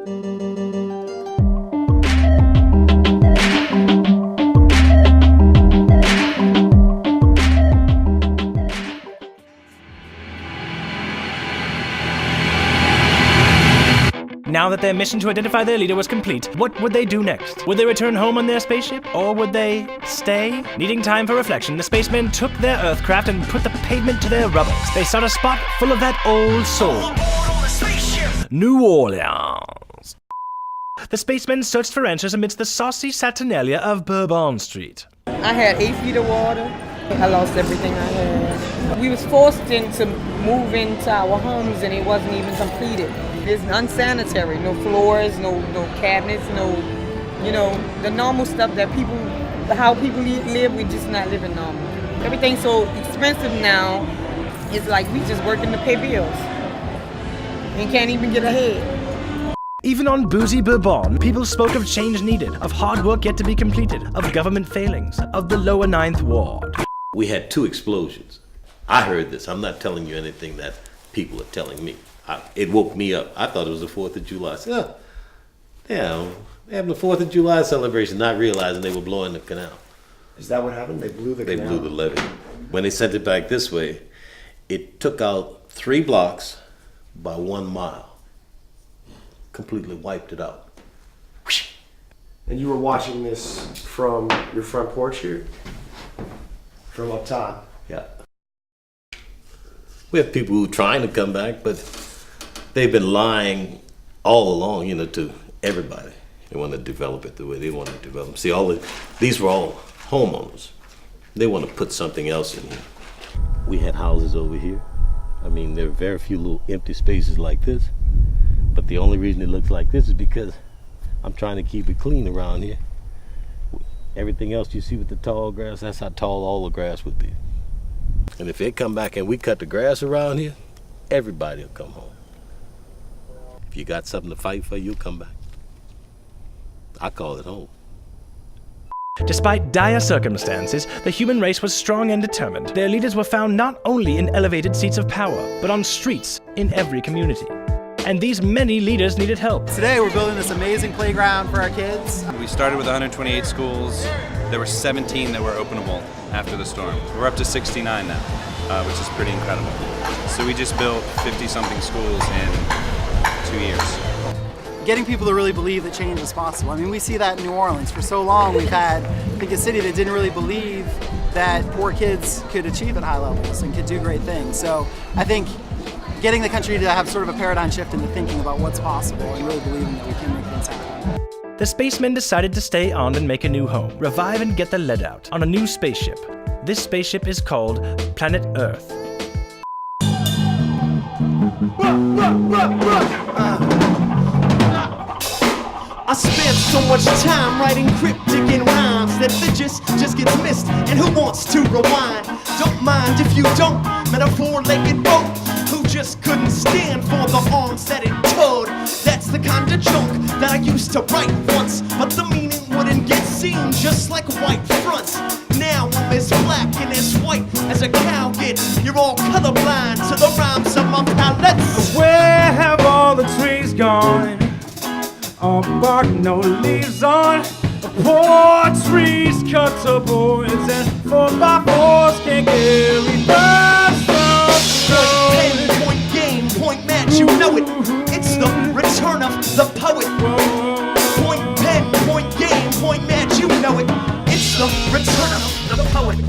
Now that their mission to identify their leader was complete, what would they do next? Would they return home on their spaceship? Or would they stay? Needing time for reflection, the spacemen took their earthcraft and put the pavement to their rubbers. They sought a spot full of that old soul. New Orleans. The spacemen searched for answers amidst the saucy saturnalia of Bourbon Street. I had 8 feet of water. I lost everything I had. We was forced to move into our homes and it wasn't even completed. It's unsanitary, no floors, no cabinets, the normal stuff that how people live, we just not living normal. Everything's so expensive now, it's like we just working to pay bills and can't even get ahead. Even on boozy Bourbon, people spoke of change needed, of hard work yet to be completed, of government failings, of the lower 9th Ward. We had 2 explosions. I heard this. I'm not telling you anything that people are telling me. It woke me up. I thought it was the 4th of July. I said, they're having the 4th of July celebration, not realizing they were blowing the canal. Is that what happened? They blew the canal? They blew the levee. When they sent it back this way, it took out 3 blocks by 1 mile. Completely wiped it out. And you were watching this from your front porch here? From up top? Yeah. We have people who are trying to come back, but they've been lying all along, to everybody. They want to develop it the way they want to develop. See, these were all homeowners. They want to put something else in here. We had houses over here. I mean, there are very few little empty spaces like this, but the only reason it looks like this is because I'm trying to keep it clean around here. Everything else you see with the tall grass, that's how tall all the grass would be. And if they come back and we cut the grass around here, everybody will come home. If you got something to fight for, you'll come back. I call it home. Despite dire circumstances, the human race was strong and determined. Their leaders were found not only in elevated seats of power, but on streets in every community. And these many leaders needed help. Today we're building this amazing playground for our kids. We started with 128 schools. There were 17 that were openable after the storm. We're up to 69 now, which is pretty incredible. So we just built 50-something schools in 2 years. Getting people to really believe that change is possible. I mean, we see that in New Orleans. For so long we've had, I think, a city that didn't really believe that poor kids could achieve at high levels and could do great things. So I think getting the country to have sort of a paradigm shift into thinking about what's possible and really believing that we can make things happen. The spacemen decided to stay on and make a new home, revive and get the lead out, on a new spaceship. This spaceship is called Planet Earth. I spent so much time writing cryptic and rhymes that the gist just gets missed, and who wants to rewind? Don't mind if you don't, metaphor-legged boat who just couldn't stand for the arms that it towed. That's the kind of joke that I used to write once, but the meaning wouldn't get seen, just like white fronts. Now I'm as black and as white as a cow gets. You're all colorblind to the rhymes of my palettes. Where have all the trees gone? All bark, no leaves on. Poor trees cut to boards, and 4x4s can't carry birds from the point game, point match, you know it. It's the return of the poet. Point pen, point game, point match, you know it. It's the return of the poet.